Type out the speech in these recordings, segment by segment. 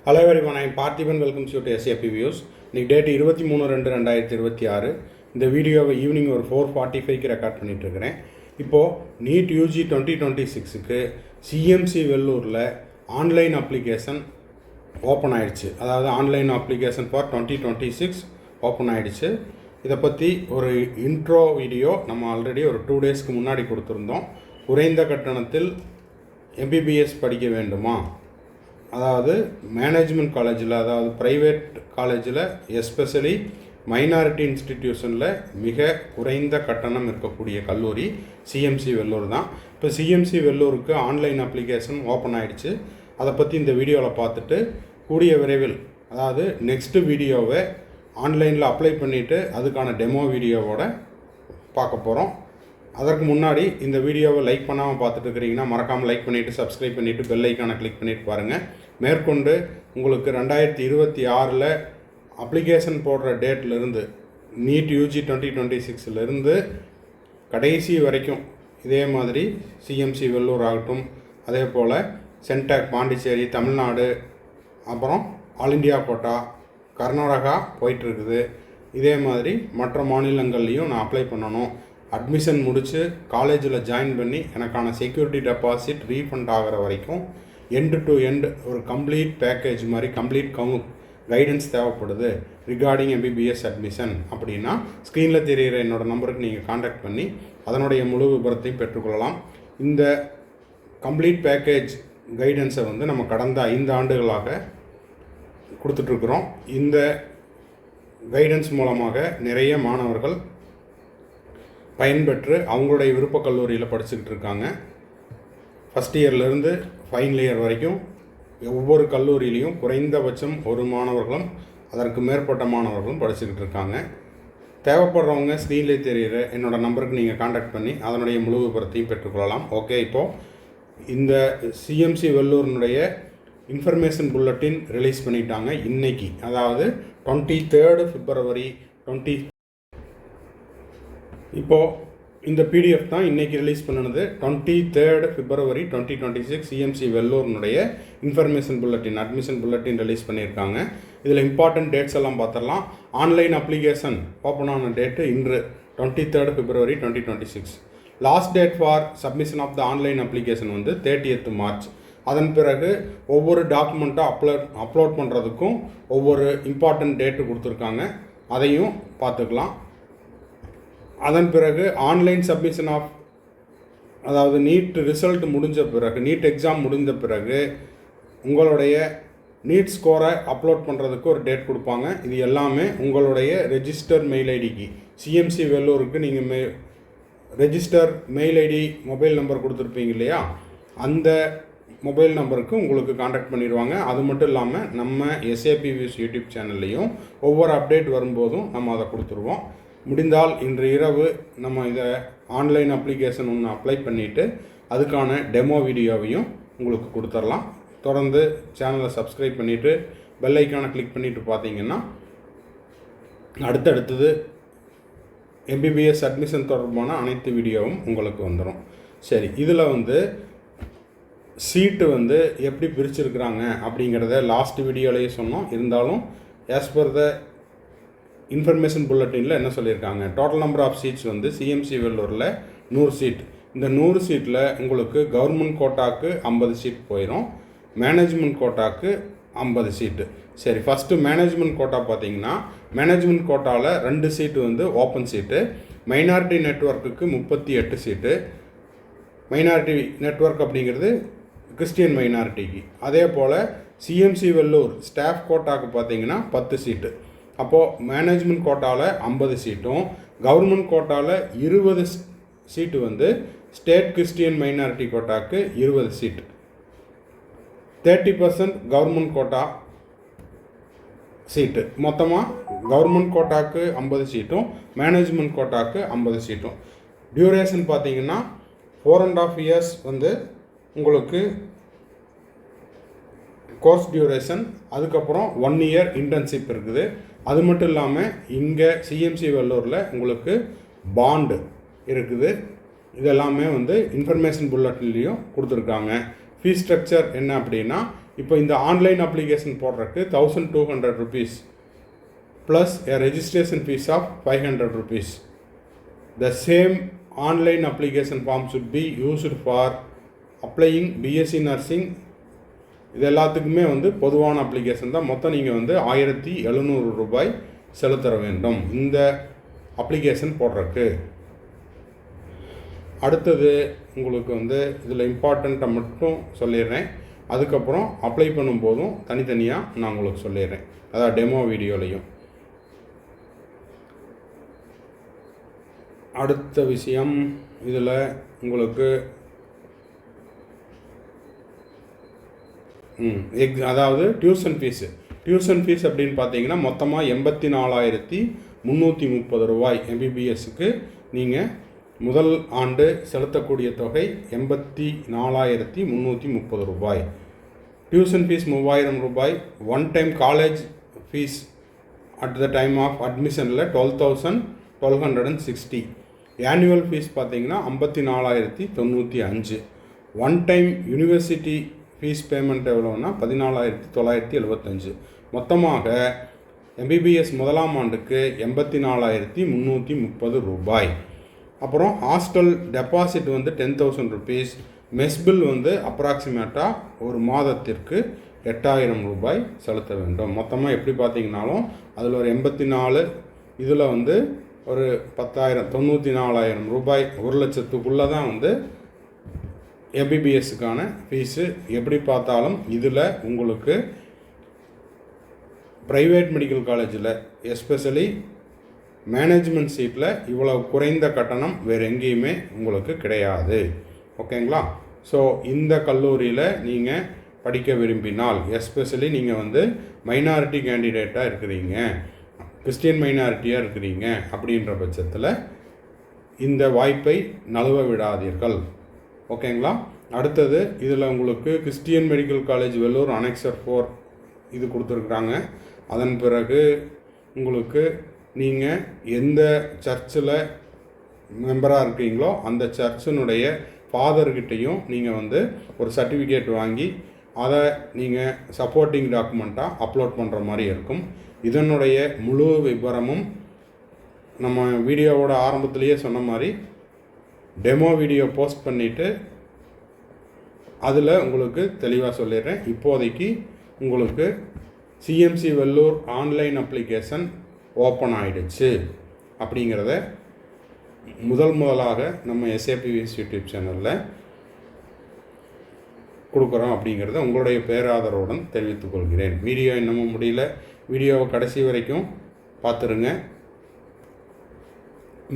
Hello everyone, I am Parthiban. Welcome you to SAP Views. இன்னைக்கு date 23/2/2026. இந்த வீடியோவை evening ஒரு 4:45க்கு ரெக்கார்ட் பண்ணிட்டு இருக்கிறேன். இப்போது நீட் யூஜி 2026க்கு சிஎம்சி வெள்ளூரில் ஆன்லைன் அப்ளிகேஷன் ஓப்பன் ஆயிடுச்சு. அதாவது ஆன்லைன் அப்ளிகேஷன் ஃபார் 2026 ஓப்பன் ஆயிடுச்சு. இதை பற்றி ஒரு இன்ட்ரோ வீடியோ நம்ம ஆல்ரெடி ஒரு 2 டேஸ்க்கு முன்னாடி கொடுத்துருந்தோம். குறைந்த கட்டணத்தில் எம்பிபிஎஸ் படிக்க வேண்டுமா, அதாவது மேனேஜ்மெண்ட் காலேஜில், அதாவது ப்ரைவேட் காலேஜில், எஸ்பெஷலி மைனாரிட்டி இன்ஸ்டிடியூஷனில் மிக குறைந்த கட்டணம் இருக்கக்கூடிய கல்லூரி சிஎம்சி வெள்ளூர் தான். இப்போ சிஎம்சி வெள்ளூருக்கு ஆன்லைன் அப்ளிகேஷன் ஓப்பன் ஆகிடுச்சு. அதை பற்றி இந்த வீடியோவில் பார்த்துட்டு கூடிய விரைவில், அதாவது நெக்ஸ்ட்டு வீடியோவை ஆன்லைனில் அப்ளை பண்ணிவிட்டு அதுக்கான டெமோ வீடியோவோட பார்க்க போகிறோம். அதற்கு முன்னாடி இந்த வீடியோவை லைக் பண்ணாமல் பார்த்துட்டு இருக்கிறீங்கன்னா மறக்காமல் லைக் பண்ணிவிட்டு சப்ஸ்கிரைப் பண்ணிவிட்டு பெல் ஐக்கானை கிளிக் பண்ணிவிட்டு பாருங்கள். மேற்கொண்டு உங்களுக்கு 2026 அப்ளிகேஷன் போடுற டேட்லேருந்து நீட் யூஜி 2026 கடைசி வரைக்கும் இதே மாதிரி சிஎம்சி வெள்ளூர் ஆகட்டும், அதே போல் சென்டாக் பாண்டிச்சேரி, தமிழ்நாடு, அப்புறம் ஆல் இண்டியா கோட்டா, கர்நாடகா போயிட்டுருக்குது. இதே மாதிரி மற்ற மாநிலங்கள்லேயும் நான் அப்ளை பண்ணணும். அட்மிஷன் முடித்து காலேஜில் ஜாயின் பண்ணி எனக்கான செக்யூரிட்டி டெபாசிட் ரீஃபண்ட் ஆகிற வரைக்கும் எண்டு டு எண்டு ஒரு கம்ப்ளீட் பேக்கேஜ் மாதிரி கம்ப்ளீட் கைடன்ஸ் தேவைப்படுது ரிகார்டிங் எம்பிபிஎஸ் அட்மிஷன் அப்படின்னா ஸ்க்ரீனில் தெரிகிற என்னோடய நம்பருக்கு நீங்கள் காண்டாக்ட் பண்ணி அதனுடைய முழு விபரத்தையும் பெற்றுக்கொள்ளலாம். இந்த கம்ப்ளீட் பேக்கேஜ் கைடன்ஸை நம்ம கடந்த 5 ஆண்டுகளாக கொடுத்துட்ருக்குறோம். இந்த கைடன்ஸ் மூலமாக நிறைய மாணவர்கள் பயன்பெற்று அவங்களுடைய விருப்ப கல்லூரியில் படிச்சுக்கிட்டு இருக்காங்க. ஃபஸ்ட் இயர்லேருந்து ஃபைனல் இயர் வரைக்கும் ஒவ்வொரு கல்லூரியிலையும் குறைந்தபட்சம் ஒரு மாணவர்களும் அதற்கு மேற்பட்ட மாணவர்களும் படிச்சுக்கிட்டு இருக்காங்க. தேவைப்படுறவங்க ஸ்க்ரீனில் தெரிகிற என்னோடய நம்பருக்கு நீங்கள் காண்டாக்ட் பண்ணி அதனுடைய முழு விபரத்தையும் பெற்றுக்கொள்ளலாம். ஓகே, இப்போது இந்த சிஎம்சி வெள்ளூரினுடைய இன்ஃபர்மேஷன் புல்லட்டின் ரிலீஸ் பண்ணிட்டாங்க இன்றைக்கி, அதாவது 23 February 20. இப்போது இந்த பிடிஎஃப் தான் இன்றைக்கி ரிலீஸ் பண்ணினது. 23 February 2026 சிஎம்சி வெள்ளூரினுடைய information bulletin, admission bulletin release பண்ணியிருக்காங்க. இதில் இம்பார்ட்டன்ட் டேட்ஸ் எல்லாம் பார்த்துடலாம். ஆன்லைன் அப்ளிகேஷன் ஓப்பன் ஆன டேட்டு இன்று 23 February 2026. Last date for submission of the online application 30th March. அதன் பிறகு ஒவ்வொரு டாக்குமெண்ட்டாக அப்லோட் பண்ணுறதுக்கும் ஒவ்வொரு இம்பார்ட்டன்ட் டேட்டு கொடுத்துருக்காங்க, அதையும் பார்த்துக்கலாம். அதன் பிறகு ஆன்லைன் சப்மிஷன் ஆஃப், அதாவது நீட் ரிசல்ட் முடிஞ்ச பிறகு, நீட் எக்ஸாம் முடிஞ்ச பிறகு உங்களுடைய நீட் ஸ்கோரை அப்லோட் பண்ணுறதுக்கு ஒரு டேட் கொடுப்பாங்க. இது எல்லாமே உங்களுடைய ரெஜிஸ்டர் மெயில் ஐடிக்கு, சிஎம்சி வெள்ளூருக்கு நீங்கள் register mail ID mobile number கொடுத்துருப்பீங்க இல்லையா, அந்த மொபைல் நம்பருக்கு உங்களுக்கு காண்டாக்ட் பண்ணிடுவாங்க. அது மட்டும் இல்லாமல் நம்ம SAP Views யூடியூப் சேனல்லையும் ஒவ்வொரு அப்டேட் வரும்போதும் நம்ம அதை கொடுத்துருவோம். முடிந்தால் இன்று இரவு நம்ம இதை ஆன்லைன் அப்ளிகேஷன் ஒன்று அப்ளை பண்ணிவிட்டு அதுக்கான டெமோ வீடியோவையும் உங்களுக்கு கொடுத்துடலாம். தொடர்ந்து சேனலை சப்ஸ்கிரைப் பண்ணிவிட்டு பெல் ஐக்கானை கிளிக் பண்ணிவிட்டு பார்த்தீங்கன்னா அடுத்தடுத்தது எம்பிபிஎஸ் அட்மிஷன் தொடர்பான அனைத்து வீடியோவும் உங்களுக்கு வந்துடும். சரி, இதில் சீட்டு எப்படி பிரிச்சுருக்குறாங்க அப்படிங்கிறத லாஸ்ட் வீடியோலேயே சொன்னோம். இருந்தாலும் ஆஸ் பர் த இன்ஃபர்மேஷன் புல்லட்டினில் என்ன சொல்லியிருக்காங்க, total number of seats CMC வெள்ளூரில் 100 சீட். இந்த 100 சீட்டில் உங்களுக்கு கவர்மெண்ட் கோட்டாக்கு 50 சீட் போயிடும், மேனேஜ்மெண்ட் கோட்டாக்கு 50 சீட்டு. சரி, ஃபஸ்ட்டு மேனேஜ்மெண்ட் கோட்டா பார்த்தீங்கன்னா மேனேஜ்மெண்ட் கோட்டாவில் 2 சீட்டு ஓப்பன் சீட்டு, மைனாரிட்டி நெட்வொர்க்குக்கு 38 சீட்டு. மைனாரிட்டி நெட்வொர்க் அப்படிங்கிறது கிறிஸ்டியன் மைனாரிட்டிக்கு. அதே போல் சிஎம்சி வெள்ளூர் ஸ்டாஃப் கோட்டாக்கு பார்த்தீங்கன்னா 10 சீட்டு. அப்போது மேனேஜ்மெண்ட் கோட்டாவில் 50 சீட்டும், கவர்மெண்ட் கோட்டாவில் 20 சீட்டு ஸ்டேட் கிறிஸ்டியன் மைனாரிட்டி கோட்டாக்கு 20 சீட்டு. 30% கவர்மெண்ட் கோட்டா சீட்டு. மொத்தமாக கவர்மெண்ட் கோட்டாக்கு 50 சீட்டும் மேனேஜ்மெண்ட் கோட்டாக்கு 50 சீட்டும். டியூரேஷன் பார்த்தீங்கன்னா 4.5 years உங்களுக்கு கோர்ஸ் டியூரேஷன். அதுக்கப்புறம் 1 year இன்டர்ன்ஷிப் இருக்குது. அது மட்டும் இல்லாமல் இங்கே சிஎம்சி வெள்ளூரில் உங்களுக்கு பாண்டு இருக்குது. இதெல்லாமே இன்ஃபர்மேஷன் புல்லட்டின்லேயும் கொடுத்துருக்காங்க. ஃபீஸ் ஸ்ட்ரக்சர் என்ன அப்படின்னா, இப்போ இந்த ஆன்லைன் அப்ளிகேஷன் போடுறதுக்கு 1200 rupees plus a registration fees of 500 rupees. The same online application form should be used for applying BSc Nursing. இது எல்லாத்துக்குமே பொதுவான அப்ளிகேஷன் தான். மொத்தம் நீங்கள் 1700 ரூபாய் செலுத்த வேண்டும் இந்த அப்ளிகேஷன் போடுறதுக்கு. அடுத்தது உங்களுக்கு இதில் இம்பார்ட்டண்ட்டை மட்டும் சொல்லிடுறேன். அதுக்கப்புறம் அப்ளை பண்ணும்போதும் தனித்தனியாக நான் உங்களுக்கு சொல்லிடுறேன், அதாவது டெமோ வீடியோலையும். அடுத்த விஷயம், இதில் உங்களுக்கு அதாவது டியூஷன் ஃபீஸ் அப்படின்னு பார்த்தீங்கன்னா மொத்தமாக 84,330 ரூபாய். எம்பிபிஎஸ்க்கு நீங்கள் முதல் ஆண்டு செலுத்தக்கூடிய தொகை 84,330 ரூபாய். டியூஷன் ஃபீஸ் 3000 ரூபாய். One time college fees at the time of அட்மிஷனில் 12,1260. ஆனுவல் ஃபீஸ் பார்த்தீங்கன்னா 54,095. One time university fees payment எவ்வளோன்னா 14,975. மொத்தமாக எம்பிபிஎஸ் முதலாம் ஆண்டுக்கு 84,330 ரூபாய். அப்புறம் hostel deposit 10,000 rupees. Mess bill அப்ராக்சிமேட்டாக ஒரு மாதத்திற்கு 8,000 ரூபாய் செலுத்த வேண்டும். மொத்தமாக எப்படி பார்த்தீங்கன்னாலும் அதில் ஒரு 84, இதில் ஒரு 10,000, 94,000 ரூபாய், 1,00,000க்குள்ளே தான் எம்பிபிஎஸ்ஸுக்கான ஃபீஸு. எப்படி பார்த்தாலும் இதில் உங்களுக்கு ப்ரைவேட் மெடிக்கல் காலேஜில் எஸ்பெஷலி மேனேஜ்மெண்ட் சீட்டில் இவ்வளோ குறைந்த கட்டணம் வேறு எங்கேயுமே உங்களுக்கு கிடையாது. ஓகேங்களா? ஸோ இந்த கல்லூரியில் நீங்கள் படிக்க விரும்பினால், எஸ்பெஷலி நீங்கள் மைனாரிட்டி கேண்டிடேட்டாக இருக்கிறீங்க, கிறிஸ்டியன் மைனாரிட்டியாக இருக்கிறீங்க அப்படின்ற பட்சத்தில் இந்த வாய்ப்பை நழுவ விடாதீர்கள். ஓகேங்களா? அடுத்தது இதில் உங்களுக்கு Christian medical college Vellore annexure 4 இது கொடுத்துருக்குறாங்க. அதன் பிறகு உங்களுக்கு நீங்கள் எந்த சர்ச்சில் மெம்பராக இருக்கீங்களோ அந்த சர்ச்சினுடைய ஃபாதர்கிட்டையும் நீங்கள் ஒரு சர்டிஃபிகேட் வாங்கி அதை நீங்கள் சப்போர்ட்டிங் டாக்குமெண்ட்டாக அப்லோட் பண்ணுற மாதிரி இருக்கும். இதனுடைய முழு விவரமும் நம்ம வீடியோவோட ஆரம்பத்திலேயே சொன்ன மாதிரி டெமோ வீடியோ போஸ்ட் பண்ணிவிட்டு அதில் உங்களுக்கு தெளிவாக சொல்லிடுறேன். இப்போதைக்கு உங்களுக்கு CMC Vellore online application open ஆகிடுச்சு அப்படிங்கிறத முதலாக நம்ம எஸ்ஏபிவிஎஸ் யூடியூப் சேனலில் கொடுக்குறோம் அப்படிங்கிறத உங்களுடைய பேராதரவுடன் தெரிவித்துக் கொள்கிறேன். வீடியோ இன்னமும் முடியல, வீடியோவை கடைசி வரைக்கும் பார்த்துருங்க.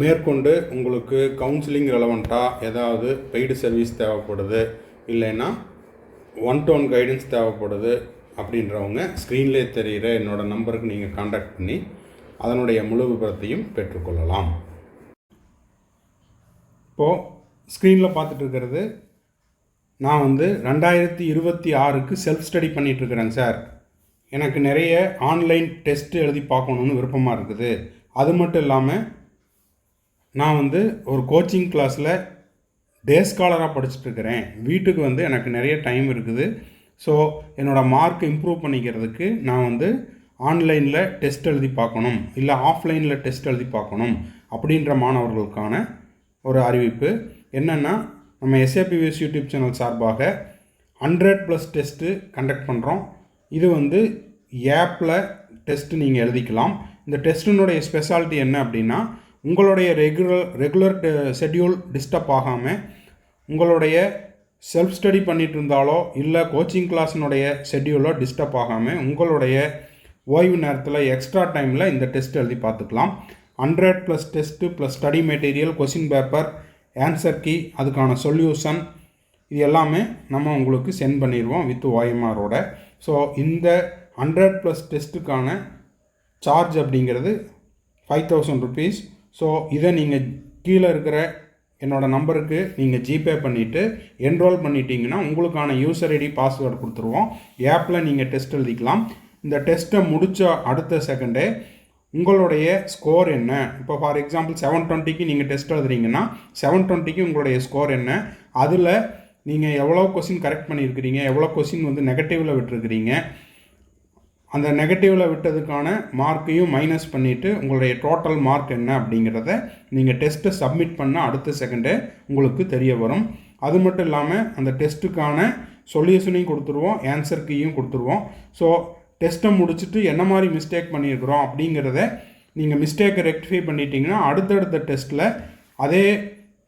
மேற்கொண்டு உங்களுக்கு கவுன்சிலிங் ரெலவெண்ட்டாக ஏதாவது பெய்டு சர்வீஸ் தேவைப்படுது, இல்லைன்னா ஒன்-டு-ஒன் கைடன்ஸ் தேவைப்படுது அப்படின்றவங்க ஸ்க்ரீன்லேயே தெரிகிற என்னோடய நம்பருக்கு நீங்கள் கான்டாக்ட் பண்ணி அதனுடைய முழு விபரத்தையும் பெற்றுக்கொள்ளலாம். இப்போது ஸ்க்ரீனில் பார்த்துட்டு இருக்கிறது நான் 2026க்கு செல்ஃப் ஸ்டடி பண்ணிகிட்ருக்கிறேன் சார். எனக்கு நிறைய ஆன்லைன் டெஸ்ட்டு எழுதி பார்க்கணுன்னு விருப்பமாக இருக்குது. அது மட்டும் இல்லாமல் நான் ஒரு கோச்சிங் கிளாஸில் டே ஸ்காலராக படிச்சுட்ருக்கிறேன். வீட்டுக்கு எனக்கு நிறைய டைம் இருக்குது. ஸோ என்னோடய மார்க் இம்ப்ரூவ் பண்ணிக்கிறதுக்கு நான் ஆன்லைனில் டெஸ்ட் எழுதி பார்க்கணும், இல்லை ஆஃப்லைனில் டெஸ்ட் எழுதி பார்க்கணும் அப்படின்ற மாணவர்களுக்கான ஒரு அறிவிப்பு என்னென்னா, நம்ம எஸ்ஏபிவிஎஸ் யூடியூப் சேனல் சார்பாக 100+ டெஸ்ட்டு கண்டக்ட் பண்ணுறோம். இது ஆப்பில் டெஸ்ட்டு நீங்கள் எழுதிக்கலாம். இந்த டெஸ்ட்டினுடைய ஸ்பெஷாலிட்டி என்ன அப்படின்னா, உங்களுடைய ரெகுலர் ஷெட்யூல் டிஸ்டர்ப் ஆகாமல், உங்களுடைய செல்ஃப் ஸ்டடி பண்ணிகிட்டு இருந்தாலோ இல்லை கோச்சிங் கிளாஸினுடைய ஷெட்யூலோ டிஸ்டர்ப் ஆகாமல் உங்களுடைய ஓய்வு நேரத்தில் எக்ஸ்ட்ரா டைமில் இந்த டெஸ்ட் எழுதி பார்த்துக்கலாம். 100+ test plus study material, question paper, answer key, அதுக்கான சொல்யூஷன், இது எல்லாமே நம்ம உங்களுக்கு சென்ட் பண்ணிடுவோம் வித் OMRோட. ஸோ இந்த 100+ டெஸ்ட்டுக்கான சார்ஜ் அப்படிங்கிறது 5,000 rupees. ஸோ இதை நீங்கள் கீழே இருக்கிற என்னோடய நம்பருக்கு நீங்கள் ஜிபே பண்ணிவிட்டு என்ரோல் பண்ணிட்டீங்கன்னா உங்களுக்கான யூசர் ஐடி பாஸ்வேர்டு கொடுத்துருவோம். ஆப்பில் நீங்கள் டெஸ்ட் எழுதிக்கலாம். இந்த டெஸ்ட்டை முடித்த அடுத்த செகண்டே உங்களுடைய ஸ்கோர் என்ன, இப்போ ஃபார் எக்ஸாம்பிள் 720க்கு நீங்கள் டெஸ்ட் எழுதுறீங்கன்னா 720க்கு உங்களுடைய ஸ்கோர் என்ன, அதில் நீங்கள் எவ்வளோ கொஸ்டின் கரெக்ட் பண்ணியிருக்கிறீங்க, எவ்வளோ கொஸ்டின் வந்து நெகட்டிவில் விட்டுருக்கிறீங்க, அந்த நெகட்டிவில் விட்டதுக்கான மார்க்கையும் மைனஸ் பண்ணிவிட்டு உங்களுடைய டோட்டல் மார்க் என்ன அப்படிங்கிறத நீங்கள் டெஸ்ட்டை சப்மிட் பண்ண அடுத்த செகண்டே உங்களுக்கு தெரிய வரும். அது மட்டும் இல்லாமல் அந்த டெஸ்ட்டுக்கான சொல்யூஷனையும் கொடுத்துருவோம், ஆன்சர் கீயும் கொடுத்துருவோம். ஸோ டெஸ்ட்டை முடிச்சுட்டு என்ன மாதிரி மிஸ்டேக் பண்ணியிருக்கிறோம் அப்படிங்கிறத நீங்கள் மிஸ்டேக்கை ரெக்டிஃபை பண்ணிட்டீங்கன்னா அடுத்தடுத்த டெஸ்ட்டில் அதே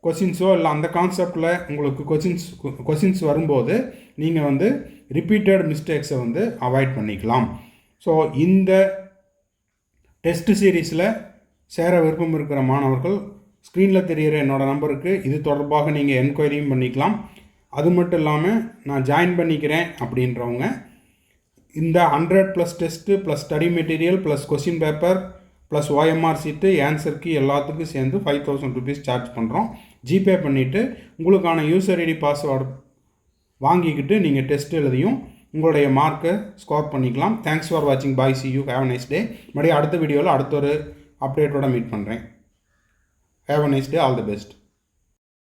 கொஷின்ஸோ இல்லை அந்த கான்செப்டில் உங்களுக்கு கொஷின்ஸ் வரும்போது நீங்கள் வந்து ரிப்பீட்டட் மிஸ்டேக்ஸை வந்து அவாய்ட் பண்ணிக்கலாம். ஸோ இந்த டெஸ்ட் சீரீஸில் சேர விருப்பம் இருக்கிற மாணவர்கள் ஸ்க்ரீனில் தெரிகிற என்னோடய நம்பருக்கு இது தொடர்பாக நீங்கள் என்கொயரியும் பண்ணிக்கலாம். அது மட்டும் இல்லாமல் நான் ஜாயின் பண்ணிக்கிறேன் அப்படின்றவங்க இந்த 100+ test plus study material plus question paper plus OMR sheet ஆன்சருக்கு எல்லாத்துக்கும் சேர்ந்து 5000 rupees சார்ஜ் பண்ணுறோம். ஜிபே பண்ணிவிட்டு உங்களுக்கான யூசர் ஐடி பாஸ்வேர்டு வாங்கிக்கிட்டு நீங்கள் டெஸ்ட் எழுதியும் உங்களுடைய மார்க்கை ஸ்கோர் பண்ணிக்கலாம். தேங்க்ஸ் ஃபார் வாட்சிங். Bye, see you, have a nice day. மறுபடியும் அடுத்த வீடியோவில் அடுத்த ஒரு அப்டேட்டோட மீட் பண்ணுறேன். Have a nice day. All the best.